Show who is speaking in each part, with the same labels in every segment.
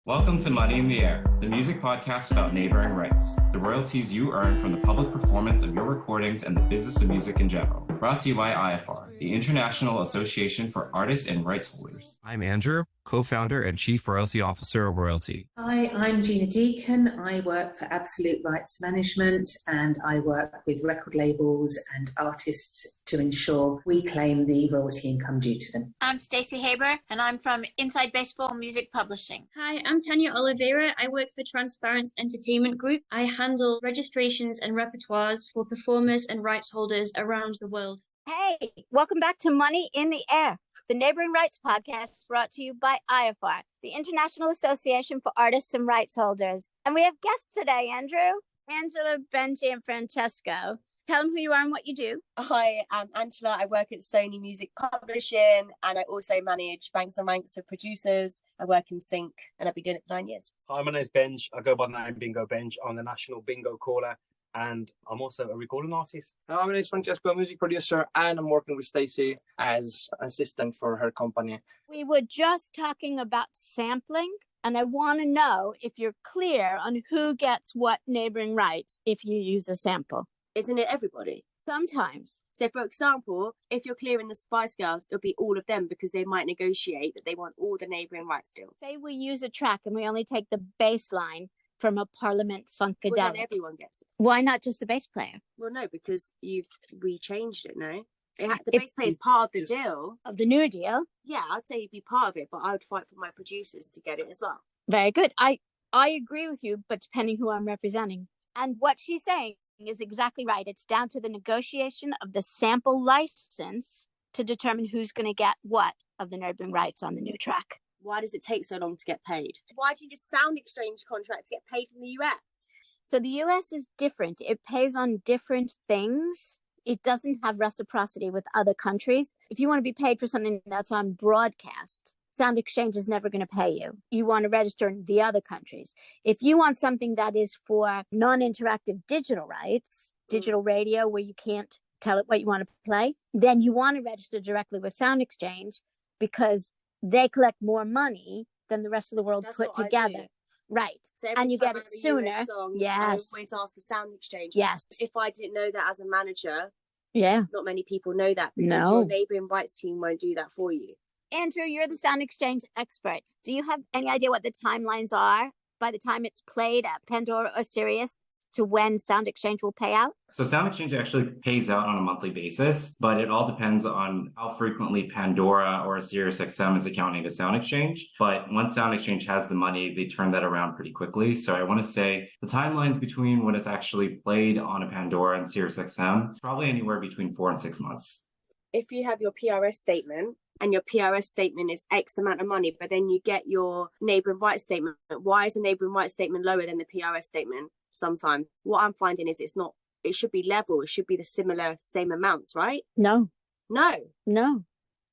Speaker 1: Welcome to Money in the Air, the music podcast about neighboring rights, the royalties you earn from the public performance of your recordings and the business of music in general. Brought to you by IFR, the International Association for Artists and Rights Holders.
Speaker 2: I'm Andrew, co-founder and chief royalty officer of Royalty.
Speaker 3: Hi, I'm Gina Deacon. I work for Absolute Rights Management and I work with record labels and artists to ensure we claim the royalty income due to them.
Speaker 4: I'm Stacey Haber and I'm from Inside Baseball Music Publishing.
Speaker 5: Hi, I'm Tanya Oliveira. I work for Transparent Entertainment Group. I handle registrations and repertoires for performers and rights holders around the world.
Speaker 6: Hey, welcome back to Money in the Air, the Neighboring Rights podcast brought to you by IFR, the International Association for Artists and Rights Holders. And we have guests today, Andrew, Angela, Benji, and Francesco. Tell them who you are and what you do.
Speaker 7: Hi, I'm Angela. I work at Sony Music Publishing and I also manage banks and ranks of producers. I work in Sync and I've been doing it for 9 years.
Speaker 8: Hi, my name's Benj. I go by the name Bingo Benj. I'm the national bingo caller and I'm also a recording artist.
Speaker 9: Hi, my name is Francesco, a music producer, and I'm working with Stacey as assistant for her company.
Speaker 6: We were just talking about sampling, and I want to know if you're clear on who gets what neighboring rights if you use a sample.
Speaker 7: Isn't it everybody?
Speaker 6: Sometimes.
Speaker 7: So, for example, if you're clearing the Spice Girls, it'll be all of them because they might negotiate that they want all the neighbouring rights still.
Speaker 6: Say we use a track and we only take the bass line from a Parliament Funkadelic.
Speaker 7: Well, then everyone gets it.
Speaker 6: Why not just the bass player?
Speaker 7: Well, no, because we changed it, no? The bass player is part of the deal.
Speaker 6: Of the new deal?
Speaker 7: Yeah, I'd say he'd be part of it, but I would fight for my producers to get it as well.
Speaker 6: Very good. I agree with you, but depending who I'm representing. And what she's saying is exactly right. It's down to the negotiation of the sample license to determine who's going to get what of the neighboring rights on the new track.
Speaker 7: Why does it take so long to get paid? Why do you just sound exchange contracts get paid from the US?
Speaker 6: So the US is different. It pays on different things. It doesn't have reciprocity with other countries. If you want to be paid for something that's on broadcast, Sound Exchange is never going to pay you. You want to register in the other countries. If you want something that is for non-interactive digital rights, digital radio where you can't tell it what you want to play, then you want to register directly with Sound Exchange because they collect more money than the rest of the world put together. Right.
Speaker 7: So
Speaker 6: and you get it sooner.
Speaker 7: Yes. I always ask for Sound Exchange.
Speaker 6: Yes.
Speaker 7: If I didn't know that as a manager,
Speaker 6: yeah,
Speaker 7: not many people know that because your neighbouring rights team won't do that for you.
Speaker 6: Andrew, you're the Sound Exchange expert. Do you have any idea what the timelines are by the time it's played at Pandora or Sirius to when Sound Exchange will pay out?
Speaker 1: So Sound Exchange actually pays out on a monthly basis, but it all depends on how frequently Pandora or SiriusXM is accounting to Sound Exchange. But once Sound Exchange has the money, they turn that around pretty quickly. So I want to say the timelines between when it's actually played on a Pandora and SiriusXM, probably anywhere between 4 and 6 months.
Speaker 7: If you have your PRS statement and your PRS statement is X amount of money, but then you get your neighbouring rights statement, why is the neighbouring rights statement lower than the PRS statement? Sometimes what I'm finding is it should be level. It should be the same amounts, right?
Speaker 6: No,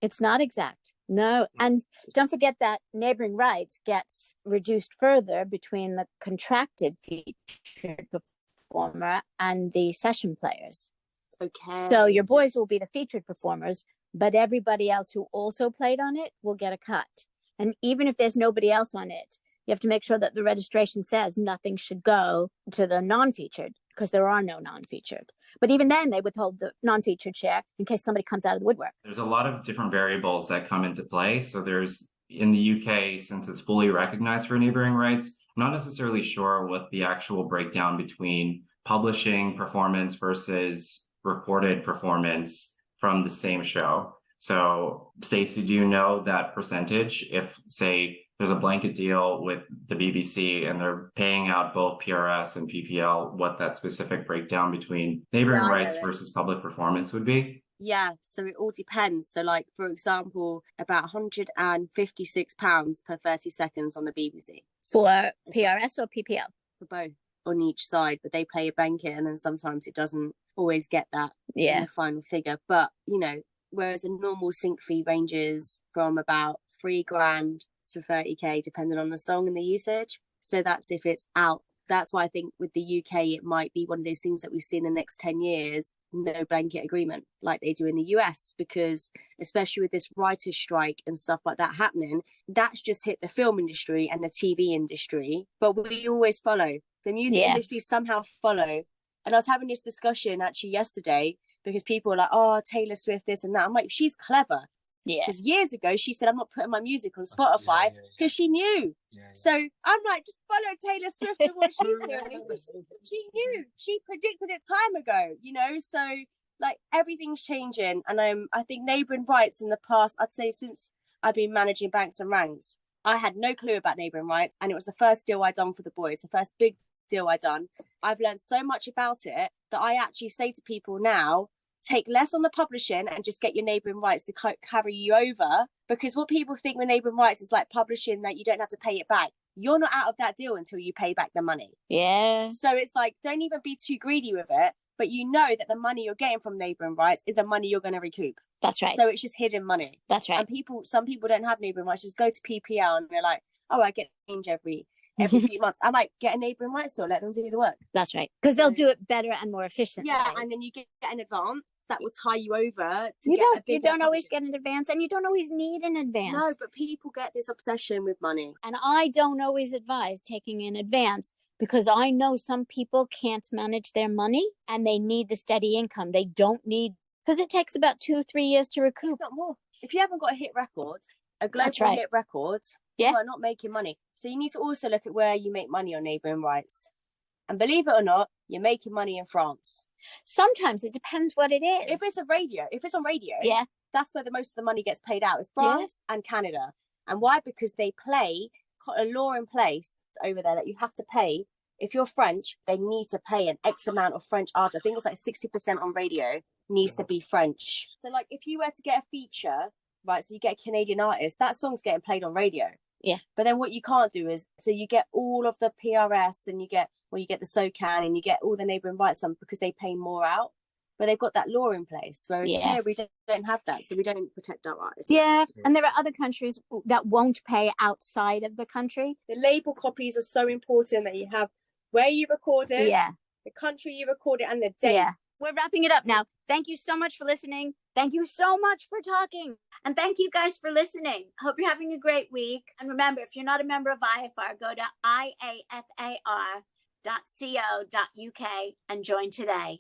Speaker 7: it's
Speaker 6: not exact. No. And don't forget that neighboring rights gets reduced further between the contracted featured performer and the session players.
Speaker 7: Okay.
Speaker 6: So your boys will be the featured performers, but everybody else who also played on it will get a cut. And even if there's nobody else on it, you have to make sure that the registration says nothing should go to the non-featured because there are no non-featured. But even then, they withhold the non-featured share in case somebody comes out of the woodwork.
Speaker 1: There's a lot of different variables that come into play. So there's, in the UK, since it's fully recognized for neighboring rights, I'm not necessarily sure what the actual breakdown between publishing performance versus recorded performance from the same show. So Stacey, do you know that percentage? If, say, there's a blanket deal with the BBC and they're paying out both PRS and PPL, what that specific breakdown between neighboring rights versus public performance would be?
Speaker 7: Yeah, so it all depends. So like, for example, about £156 per 30 seconds on the BBC.
Speaker 6: For PRS or PPL?
Speaker 7: For both on each side, but they play a blanket and then sometimes it doesn't always get that in the final figure. But, whereas a normal sync fee ranges from about $3,000 to 30k depending on the song and the usage. So that's if it's out That's why I think with the UK, it might be one of those things that we see in the next 10 years, no blanket agreement like they do in the US, because especially with this writer's strike and stuff like that happening, that's just hit the film industry and the TV industry. But we always follow. The music industry somehow follow. And I was having this discussion actually yesterday because people are like, oh, Taylor Swift, this and that. I'm like, she's clever.
Speaker 6: Yeah.
Speaker 7: Because years ago, she said, I'm not putting my music on Spotify because she knew. So I'm like, just follow Taylor Swift and what she's doing. She knew. She predicted it time ago, you know? So, like, everything's changing. And I think neighbouring rights in the past, I'd say since I've been managing Banks and Ranks, I had no clue about neighbouring rights. And it was the first deal I done for the boys, the first big deal I done. I've learned so much about it that I actually say to people now, take less on the publishing and just get your neighbouring rights to carry you over. Because what people think with neighbouring rights is like publishing that you don't have to pay it back. You're not out of that deal until you pay back the money.
Speaker 6: Yeah.
Speaker 7: So it's like, don't even be too greedy with it. But you know that the money you're getting from neighbouring rights is the money you're going to recoup.
Speaker 6: That's right.
Speaker 7: So it's just hidden money.
Speaker 6: That's right.
Speaker 7: And some people don't have neighbouring rights. Just go to PPL and they're like, oh, I get change every few months. I might get a neighbouring rights store, let them do the work.
Speaker 6: That's right. Because they'll do it better and more efficiently.
Speaker 7: Yeah, and then you get an advance that will tie you over to
Speaker 6: you don't always get an advance, and you don't always need an advance.
Speaker 7: No, but people get this obsession with money.
Speaker 6: And I don't always advise taking an advance because I know some people can't manage their money and they need the steady income. They don't need, because it takes about 2 or 3 years to recoup.
Speaker 7: Not more. If you haven't got a hit record, a global hit record, you are not making money. So you need to also look at where you make money on neighbouring rights. And believe it or not, you're making money in France.
Speaker 6: Sometimes it depends what it is.
Speaker 7: If it's on radio, that's where the most of the money gets paid out. It's France and Canada. And why? Because they got a law in place over there that you have to pay. If you're French, they need to pay an X amount of French artists. I think it's like 60% on radio needs to be French. So like if you were to get a feature, right, so you get a Canadian artist, that song's getting played on radio.
Speaker 6: Yeah.
Speaker 7: But then what you can't do is, so you get all of the PRS and you get the SOCAN and you get all the neighbouring rights on because they pay more out. But they've got that law in place. Whereas here we don't have that. So we don't protect our artists.
Speaker 6: Yeah. And there are other countries that won't pay outside of the country.
Speaker 7: The label copies are so important that you have where you record it, the country you record it, and the date.
Speaker 6: Yeah. We're wrapping it up now. Thank you so much for listening. Thank you so much for talking. And thank you guys for listening. Hope you're having a great week. And remember, if you're not a member of IAFAR, go to iafar.co.uk and join today.